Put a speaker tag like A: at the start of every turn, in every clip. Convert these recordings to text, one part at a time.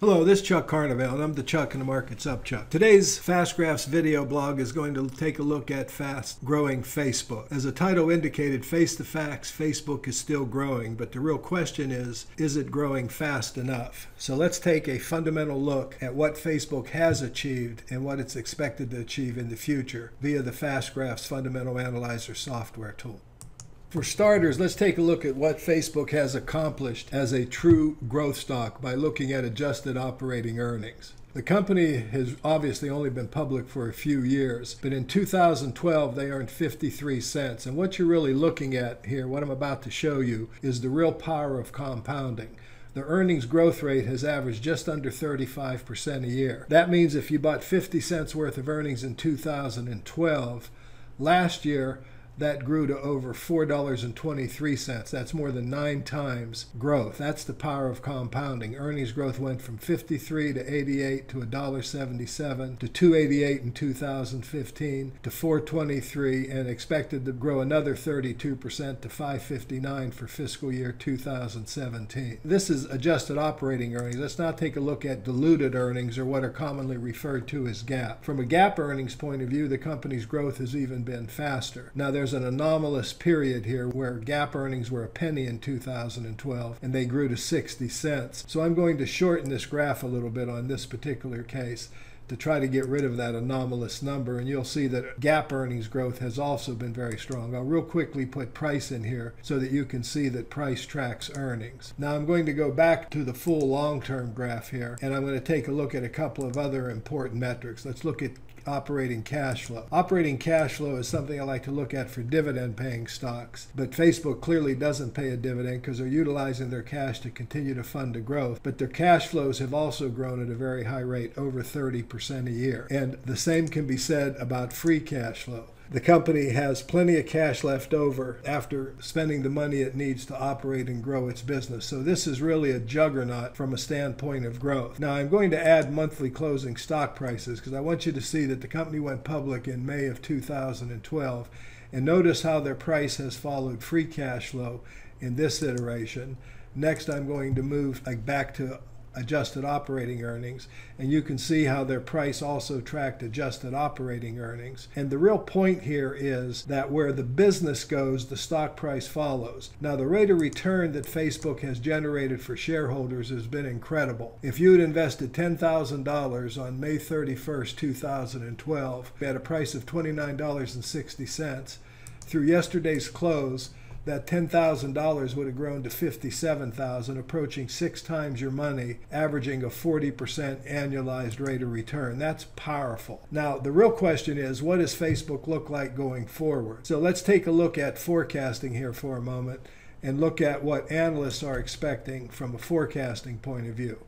A: Hello, this is Chuck Carnevale, and I'm the Chuck and the Market's Up Chuck. Today's Fast Graphs video blog is going to take a look at fast-growing Facebook. As the title indicated, face the facts, Facebook is still growing, but the real question is it growing fast enough? So let's take a fundamental look at what Facebook has achieved and what it's expected to achieve in the future via the Fast Graphs Fundamental Analyzer software tool. For starters, let's take a look at what Facebook has accomplished as a true growth stock by looking at adjusted operating earnings. The company has obviously only been public for a few years, but in 2012 they earned 53 cents. And what you're really looking at here, what I'm about to show you, is the real power of compounding. The earnings growth rate has averaged just under 35% a year. That means if you bought 50 cents worth of earnings in 2012, last year that grew to over $4.23. That's more than 9 times growth. That's the power of compounding. Earnings growth went from 53 to 88 to $1.77 to 288 in 2015 to 423 and expected to grow another 32% to 559 for fiscal year 2017. This is adjusted operating earnings. Let's now take a look at diluted earnings, or what are commonly referred to as GAAP. From a GAAP earnings point of view, the company's growth has even been faster. Now there's an anomalous period here where GAAP earnings were a penny in 2012 and they grew to 60 cents. So I'm going to shorten this graph a little bit on this particular case to try to get rid of that anomalous number, and you'll see that GAAP earnings growth has also been very strong. I'll real quickly put price in here so that you can see that price tracks earnings. Now I'm going to go back to the full long-term graph here, and I'm going to take a look at a couple of other important metrics. Let's look at operating cash flow. Operating cash flow is something I like to look at for dividend-paying stocks, but Facebook clearly doesn't pay a dividend because they're utilizing their cash to continue to fund the growth. But their cash flows have also grown at a very high rate, over 30% a year. And the same can be said about free cash flow. The company has plenty of cash left over after spending the money it needs to operate and grow its business. So this is really a juggernaut from a standpoint of growth. Now I'm going to add monthly closing stock prices because I want you to see that the company went public in May of 2012. And notice how their price has followed free cash flow in this iteration. Next I'm going to move back to adjusted operating earnings, and you can see how their price also tracked adjusted operating earnings. And the real point here is that where the business goes, the stock price follows. Now the rate of return that Facebook has generated for shareholders has been incredible. If you had invested $10,000 on May 31st, 2012 at a price of $29.60, through yesterday's close, that $10,000 would have grown to $57,000, approaching 6 times your money, averaging a 40% annualized rate of return. That's powerful. Now, the real question is, what does Facebook look like going forward? So let's take a look at forecasting here for a moment and look at what analysts are expecting from a forecasting point of view.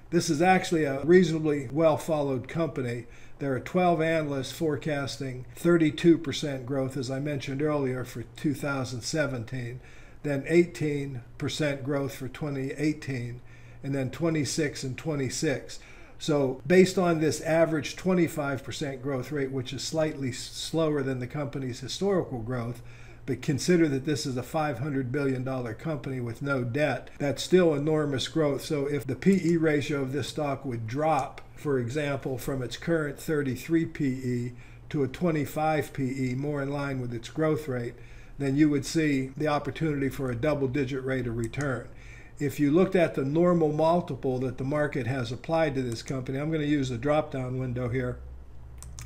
A: This is actually a reasonably well-followed company. There are 12 analysts forecasting 32% growth, as I mentioned earlier, for 2017, then 18% growth for 2018, and then 26 and 26. So based on this average 25% growth rate, which is slightly slower than the company's historical growth, but consider that this is a $500 billion company with no debt, that's still enormous growth. So if the PE ratio of this stock would drop, for example, from its current 33 PE to a 25 PE, more in line with its growth rate, then you would see the opportunity for a double-digit rate of return. If you looked at the normal multiple that the market has applied to this company, I'm going to use the drop-down window here,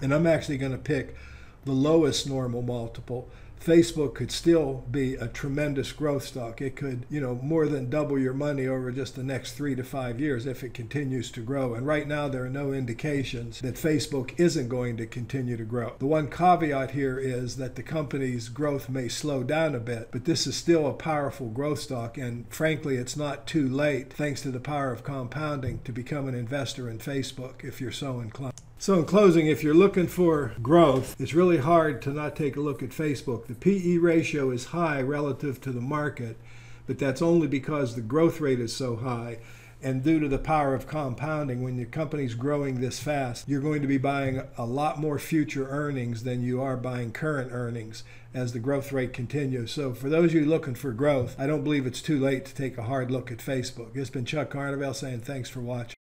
A: and I'm actually going to pick the lowest normal multiple. Facebook could still be a tremendous growth stock. It could, more than double your money over just the next 3 to 5 years if it continues to grow. And right now there are no indications that Facebook isn't going to continue to grow. The one caveat here is that the company's growth may slow down a bit, but this is still a powerful growth stock, and frankly it's not too late, thanks to the power of compounding, to become an investor in Facebook if you're so inclined. So in closing, if you're looking for growth, it's really hard to not take a look at Facebook. The PE ratio is high relative to the market, but that's only because the growth rate is so high. And due to the power of compounding, when your company's growing this fast, you're going to be buying a lot more future earnings than you are buying current earnings as the growth rate continues. So for those of you looking for growth, I don't believe it's too late to take a hard look at Facebook. It's been Chuck Carnevale saying thanks for watching.